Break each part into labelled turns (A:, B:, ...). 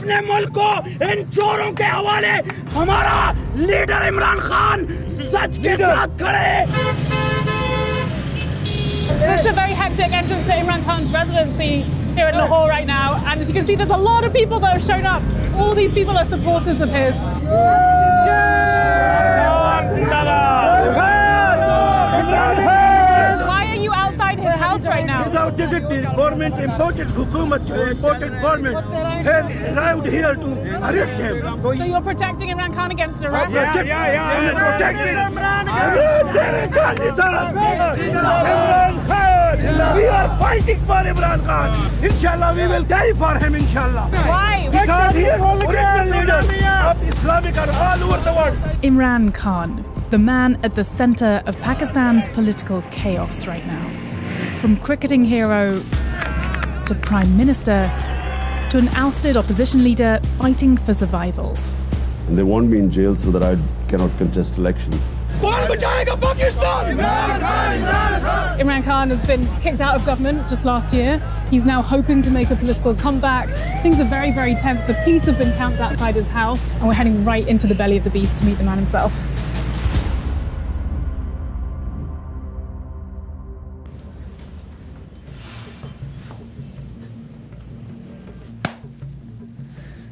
A: अपने मुल्क को इन चोरों के हवाले हमारा लीडर इमरान खान सच के साथ खड़े।
B: So this is a very hectic entrance to Imran Khan's residency here in Lahore right now, and as you can see, there's a lot of people that have shown up. All these people are supporters of his. Why are you outside his house right now?
C: Without the government, imported government has arrived here to arrest him.
B: So you're protecting Imran Khan against arrest?
C: Yeah. Protecting Imran Khan. We are fighting for Imran Khan. Inshallah, we will die for him, inshallah.
B: Why?
C: Because he is original leader of Islamic are all over the world.
D: Imran Khan, the man at the centre of Pakistan's political chaos right now. From cricketing hero to Prime Minister to an ousted opposition leader fighting for survival.
E: And they want me in jail so that I cannot contest elections.
B: Imran Khan has been kicked out of government just last year. He's now hoping to make a political comeback. Things are very, very tense. The police have been camped outside his house, and we're heading right into the belly of the beast to meet the man himself.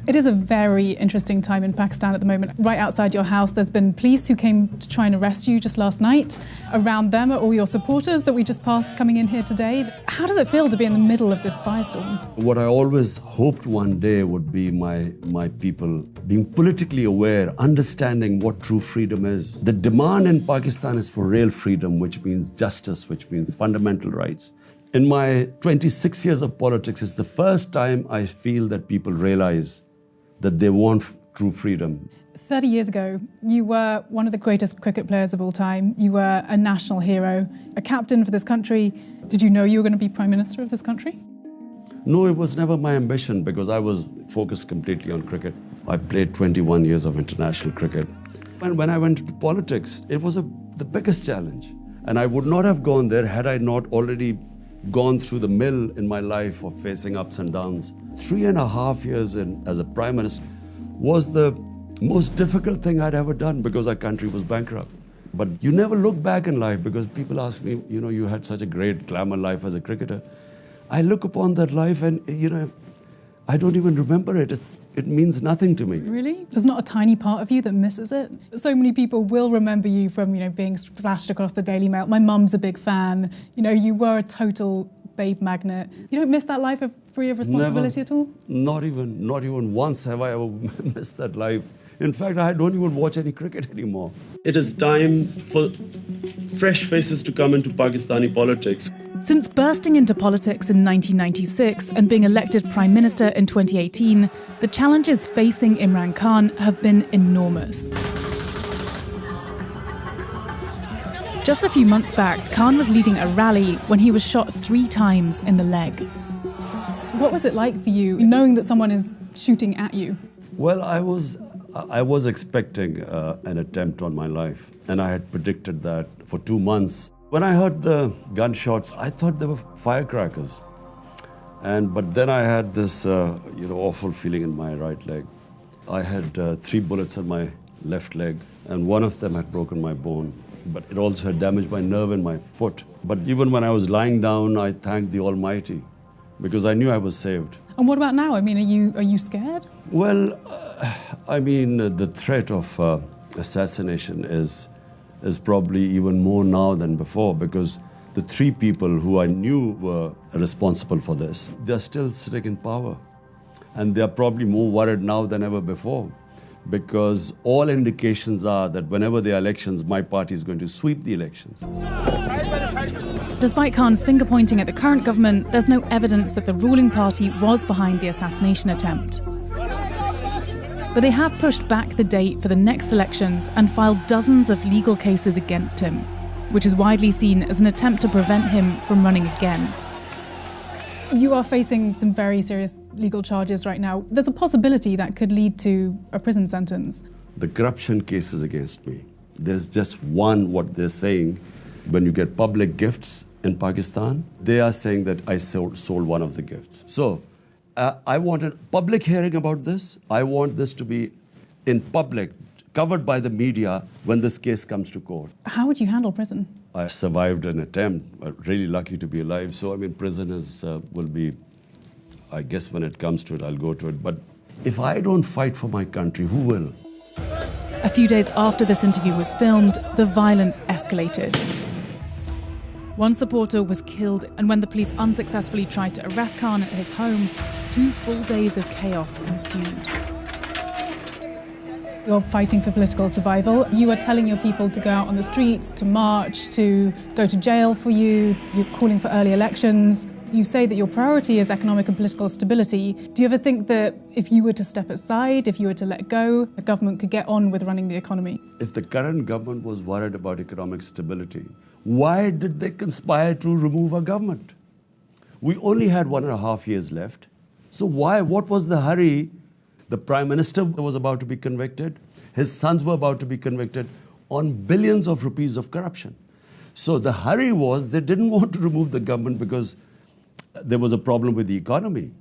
B: It is a very interesting time in Pakistan at the moment. Right outside your house, there's been police who came to try and arrest you just last night. Around them are all your supporters that we just passed coming in here today. How does it feel to be in the middle of this firestorm?
E: What I always hoped one day would be my people being politically aware, understanding what true freedom is. The demand in Pakistan is for real freedom, which means justice, which means fundamental rights. In my 26 years of politics, it's the first time I feel that people realize that they want true freedom.
B: 30 years ago, you were one of the greatest cricket players of all time. You were a national hero, a captain for this country. Did you know you were going to be Prime Minister of this country?
E: No, it was never my ambition because I was focused completely on cricket. I played 21 years of international cricket. And when I went into politics, it was the biggest challenge. And I would not have gone there had I not already gone through the mill in my life of facing ups and downs. 3.5 years as a Prime Minister was the most difficult thing I'd ever done because our country was bankrupt. But you never look back in life because people ask me, you had such a great glamour life as a cricketer. I look upon that life and, I don't even remember it. It means nothing to me.
B: Really? There's not a tiny part of you that misses it? So many people will remember you from, being flashed across the Daily Mail. My mum's a big fan. You were a total babe magnet. You don't miss that life free of responsibility at all?
E: Not even once have I ever missed that life. In fact, I don't even watch any cricket anymore.
F: It is time for fresh faces to come into Pakistani politics.
D: Since bursting into politics in 1996 and being elected Prime Minister in 2018, the challenges facing Imran Khan have been enormous. Just a few months back, Khan was leading a rally when he was shot 3 times in the leg.
B: What was it like for you, knowing that someone is shooting at you?
E: Well, I was expecting an attempt on my life, and I had predicted that for 2 months. When I heard the gunshots, I thought they were firecrackers. But then I had this, awful feeling in my right leg. I had 3 bullets in my left leg, and one of them had broken my bone. But it also had damaged my nerve in my foot. But even when I was lying down, I thanked the Almighty because I knew I was saved.
B: And what about now? I mean, are you scared?
E: Well, the threat of assassination is probably even more now than before because the 3 people who I knew were responsible for this, they're still sitting in power. And they're probably more worried now than ever before because all indications are that whenever there are elections, my party is going to sweep the elections.
D: Despite Khan's finger-pointing at the current government, there's no evidence that the ruling party was behind the assassination attempt. But they have pushed back the date for the next elections and filed dozens of legal cases against him, which is widely seen as an attempt to prevent him from running again. You are facing some very serious legal charges right now. There's a possibility that could lead to a prison sentence.
E: The corruption cases against me, there's just one, what they're saying, when you get public gifts in Pakistan, they are saying that I sold one of the gifts. So I want a public hearing about this. I want this to be in public, covered by the media when this case comes to court.
B: How would you handle prison?
E: I survived an attempt. Really lucky to be alive. So, I mean, prison will be, I guess when it comes to it, I'll go to it. But if I don't fight for my country, who will?
D: A few days after this interview was filmed, the violence escalated. One supporter was killed, and when the police unsuccessfully tried to arrest Khan at his home, 2 full days of chaos ensued.
B: You're fighting for political survival. You are telling your people to go out on the streets, to march, to go to jail for you. You're calling for early elections. You say that your priority is economic and political stability. Do you ever think that if you were to step aside, if you were to let go, the government could get on with running the economy?
E: If the current government was worried about economic stability, why did they conspire to remove our government? We only had 1.5 years left. So why? What was the hurry? The Prime Minister was about to be convicted. His sons were about to be convicted on billions of rupees of corruption. So the hurry was they didn't want to remove the government because there was a problem with the economy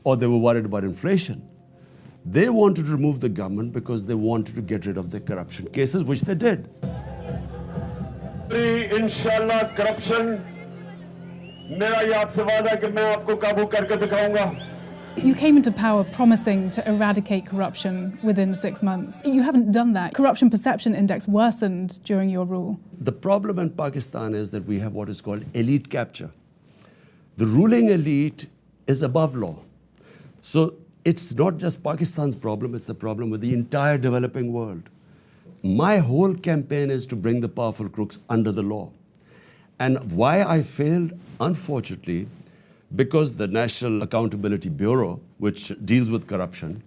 E: or they were worried about inflation. They wanted to remove the government because they wanted to get rid of the corruption cases, which they did.
G: Inshallah, corruption. मेरा ये आपसे वादा है कि मैं आपको काबू करके दिखाऊंगा.
B: You came into power promising to eradicate corruption within 6 months. You haven't done that. Corruption perception index worsened during your rule.
E: The problem in Pakistan is that we have what is called elite capture. The ruling elite is above law. So it's not just Pakistan's problem, it's the problem with the entire developing world. My whole campaign is to bring the powerful crooks under the law. And why I failed, unfortunately, because the National Accountability Bureau, which deals with corruption,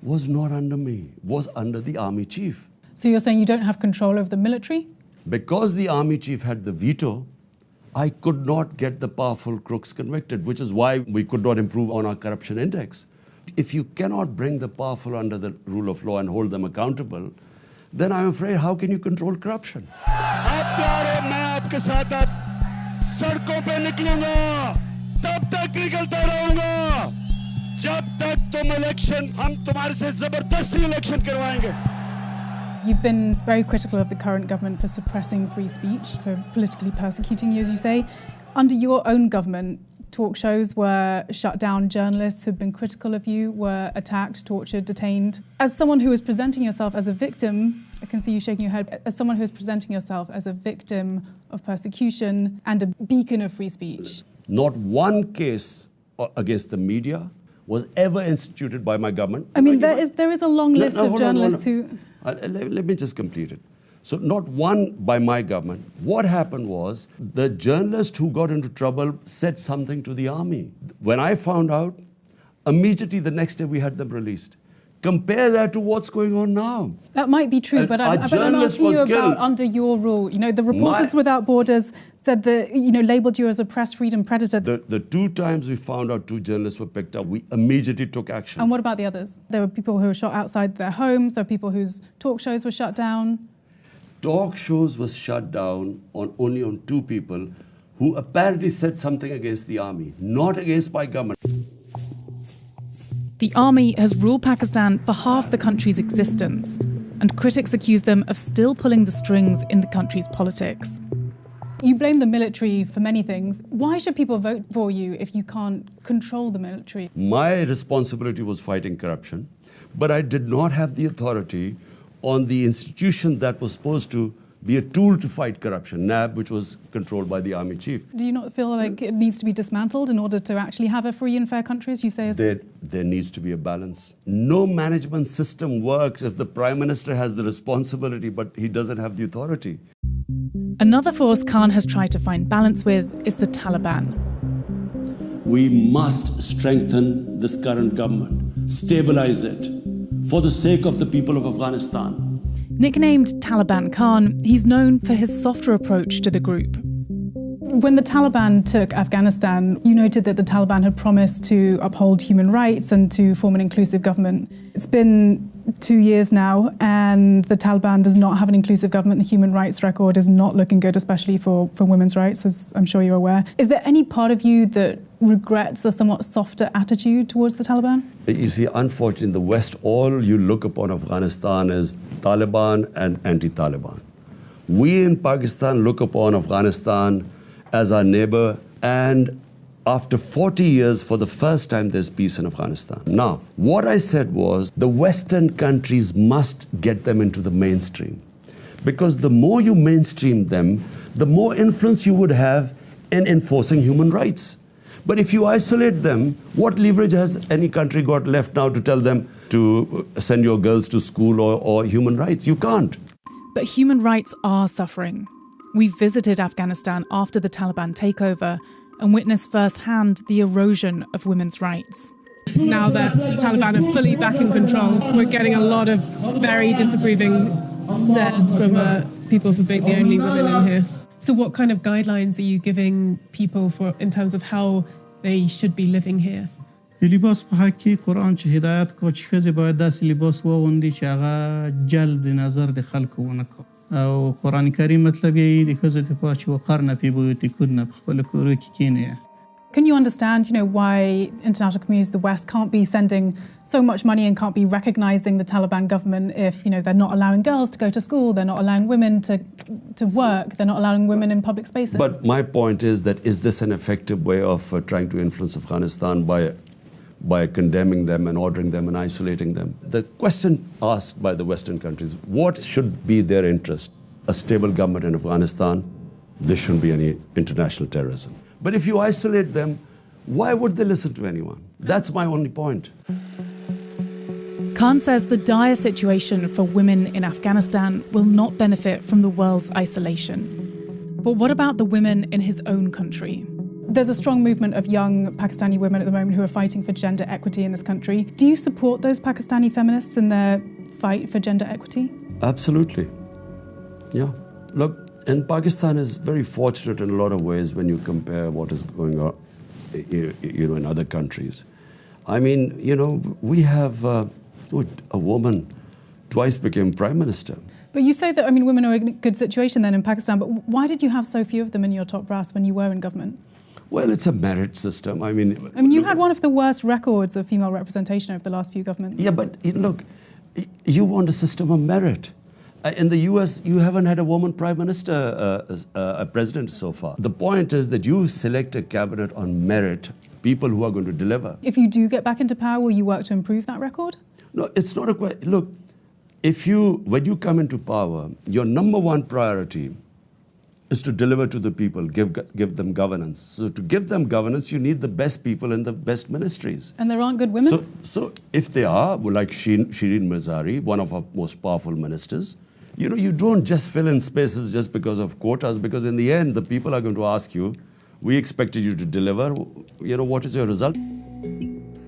E: was not under me, was under the army chief.
B: So you're saying you don't have control over the military?
E: Because the army chief had the veto, I could not get the powerful crooks convicted, which is why we could not improve on our corruption index. If you cannot bring the powerful under the rule of law and hold them accountable, then I'm afraid, how can you control corruption?
G: तब तक निकलता रहूंगा जब तक तुम election हम तुम्हारे से जबरदस्ती इलेक्शन करवाएंगे.
B: You've been very critical of the current government for suppressing free speech, for politically persecuting you, as you say. Under your own government, talk shows were shut down, journalists who've been critical of you were attacked, tortured, detained. As someone who is presenting yourself as a victim, I can see you shaking your head, as someone who is presenting yourself as a victim of persecution and a beacon of free speech.
E: Not one case against the media was ever instituted by my government.
B: I mean, there is a long list of journalists who...
E: Let me just complete it. So not one by my government. What happened was the journalist who got into trouble said something to the army. When I found out, immediately the next day we had them released. Compare that to what's going on now.
B: That might be true, but I'm asking you about under your rule. You know, the Reporters Without Borders said that, you know, labelled you as a press freedom predator.
E: The 2 times we found out 2 journalists were picked up, we immediately took action.
B: And what about the others? There were people who were shot outside their homes, there were people whose talk shows were shut down.
E: Talk shows was shut down only on 2 people who apparently said something against the army, not against my government.
D: The army has ruled Pakistan for half the country's existence, and critics accuse them of still pulling the strings in the country's politics.
B: You blame the military for many things. Why should people vote for you if you can't control the military?
E: My responsibility was fighting corruption, but I did not have the authority on the institution that was supposed to be a tool to fight corruption, NAB, which was controlled by the army chief.
B: Do you not feel like it needs to be dismantled in order to actually have a free and fair country, as you say?
E: There needs to be a balance. No management system works if the Prime Minister has the responsibility, but he doesn't have the authority.
D: Another force Khan has tried to find balance with is the Taliban.
E: We must strengthen this current government, stabilize it, for the sake of the people of Afghanistan.
D: Nicknamed Taliban Khan, he's known for his softer approach to the group.
B: When the Taliban took Afghanistan, you noted that the Taliban had promised to uphold human rights and to form an inclusive government. It's been 2 years now, and the Taliban does not have an inclusive government. The human rights record is not looking good, especially for women's rights, as I'm sure you're aware. Is there any part of you that regrets a somewhat softer attitude towards the Taliban?
E: You see, unfortunately, in the West, all you look upon Afghanistan is Taliban and anti-Taliban. We in Pakistan look upon Afghanistan as our neighbor, and after 40 years, for the first time, there's peace in Afghanistan. Now, what I said was the Western countries must get them into the mainstream. Because the more you mainstream them, the more influence you would have in enforcing human rights. But if you isolate them, what leverage has any country got left now to tell them to send your girls to school or human rights? You can't.
D: But human rights are suffering. We visited Afghanistan after the Taliban takeover and witnessed firsthand the erosion of women's rights.
H: Now that the Taliban are fully back in control, we're getting a lot of very disapproving stares from people for being the only women in here. So what kind of guidelines are you giving people in terms of how they should be living here?
I: لباس په حق کې قرآن چې هدایت کو چې ښځې باید داسې لباس واغوندي چې هغه جلب نظر د خلکو ونه کړي او قرآن کریم مطلب یې د ښځو دپاره چې وقرن فی بیوتکن په خپلو کورو کې کښېني.
B: Can you understand, why international communities of the West can't be sending so much money and can't be recognising the Taliban government if, they're not allowing girls to go to school, they're not allowing women to work, they're not allowing women in public spaces?
E: But my point is that is this an effective way of trying to influence Afghanistan by condemning them and ordering them and isolating them? The question asked by the Western countries, what should be their interest? A stable government in Afghanistan, there shouldn't be any international terrorism. But if you isolate them, why would they listen to anyone? That's my only point.
D: Khan says the dire situation for women in Afghanistan will not benefit from the world's isolation. But what about the women in his own country?
B: There's a strong movement of young Pakistani women at the moment who are fighting for gender equity in this country. Do you support those Pakistani feminists in their fight for gender equity?
E: Absolutely. Yeah. Look, and Pakistan is very fortunate in a lot of ways when you compare what is going on, in other countries. I mean, we have a woman twice became Prime Minister.
B: But you say that, women are in a good situation then in Pakistan, but why did you have so few of them in your top brass when you were in government?
E: Well, it's a merit system.
B: You had one of the worst records of female representation over the last few governments.
E: Yeah, but look, you want a system of merit. In the US, you haven't had a woman prime minister, a president so far. The point is that you select a cabinet on merit, people who are going to deliver.
B: If you do get back into power, will you work to improve that record?
E: No, it's not a question. Look, when you come into power, your number one priority is to deliver to the people, give them governance. So to give them governance, you need the best people in the best ministries.
B: And there aren't good women?
E: So if they are, like Shireen Mazari, one of our most powerful ministers, you don't just fill in spaces just because of quotas, because in the end, the people are going to ask you, we expected you to deliver, what is your result?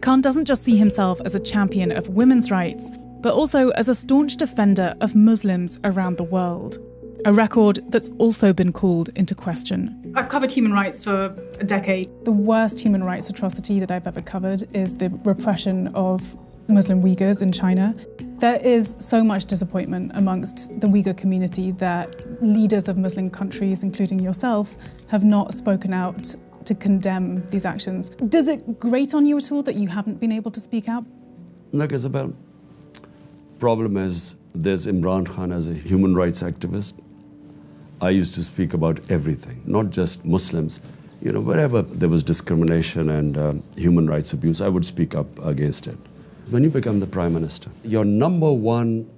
D: Khan doesn't just see himself as a champion of women's rights, but also as a staunch defender of Muslims around the world. A record that's also been called into question.
B: I've covered human rights for a decade. The worst human rights atrocity that I've ever covered is the repression of Muslim Uyghurs in China. There is so much disappointment amongst the Uyghur community that leaders of Muslim countries, including yourself, have not spoken out to condemn these actions. Does it grate on you at all that you haven't been able to speak out?
E: Look, Isabel, problem is there's Imran Khan as a human rights activist. I used to speak about everything, not just Muslims. Wherever there was discrimination and human rights abuse, I would speak up against it. When you become the Prime Minister, your number one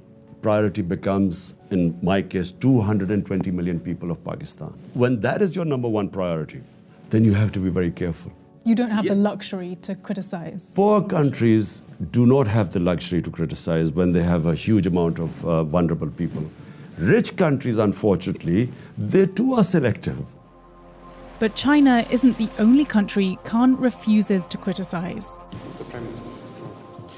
E: priority becomes, in my case, 220 million people of Pakistan. When that is your number one priority, then you have to be very careful.
B: You don't have the luxury to criticize.
E: Poor countries do not have the luxury to criticize when they have a huge amount of vulnerable people. Rich countries, unfortunately, they too are selective.
D: But China isn't the only country Khan refuses to criticize.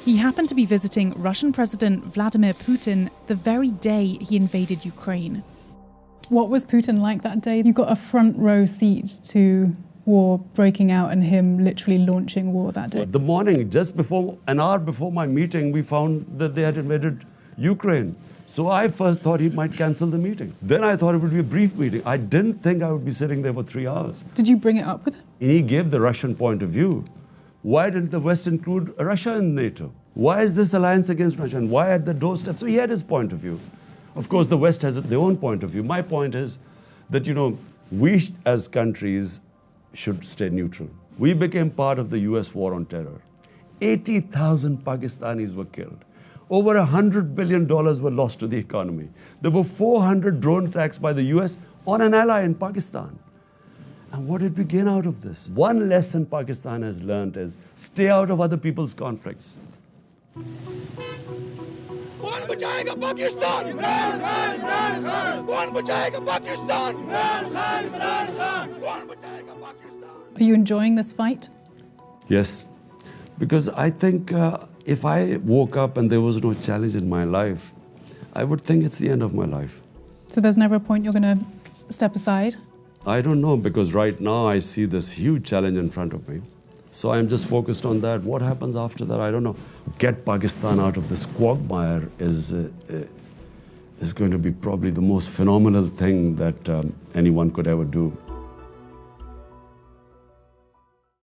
D: He happened to be visiting Russian President Vladimir Putin the very day he invaded Ukraine.
B: What was Putin like that day? You got a front row seat to war breaking out and him literally launching war that day?
E: The morning, just before, an hour before my meeting, we found that they had invaded Ukraine. So I first thought he might cancel the meeting. Then I thought it would be a brief meeting. I didn't think I would be sitting there for 3 hours.
B: Did you bring it up with him?
E: And he gave the Russian point of view. Why didn't the West include Russia in NATO? Why is this alliance against Russia? And why at the doorstep? So he had his point of view. Of course, the West has their own point of view. My point is that, we as countries should stay neutral. We became part of the US war on terror. 80,000 Pakistanis were killed. Over $100 billion were lost to the economy. There were 400 drone attacks by the US on an ally in Pakistan. And what did we gain out of this? One lesson Pakistan has learned is stay out of other people's conflicts.
A: कौन बचाएगा पाकिस्तान? इमरान खान, इमरान खान. कौन बचाएगा पाकिस्तान? इमरान खान, इमरान खान. कौन बचाएगा Pakistan?
B: Are you enjoying this fight?
E: Yes, because I think if I woke up and there was no challenge in my life, I would think it's the end of my life.
B: So there's never a point you're going to step aside?
E: I don't know, because right now I see this huge challenge in front of me. So I'm just focused on that. What happens after that, I don't know. Get Pakistan out of this quagmire is going to be probably the most phenomenal thing that anyone could ever do.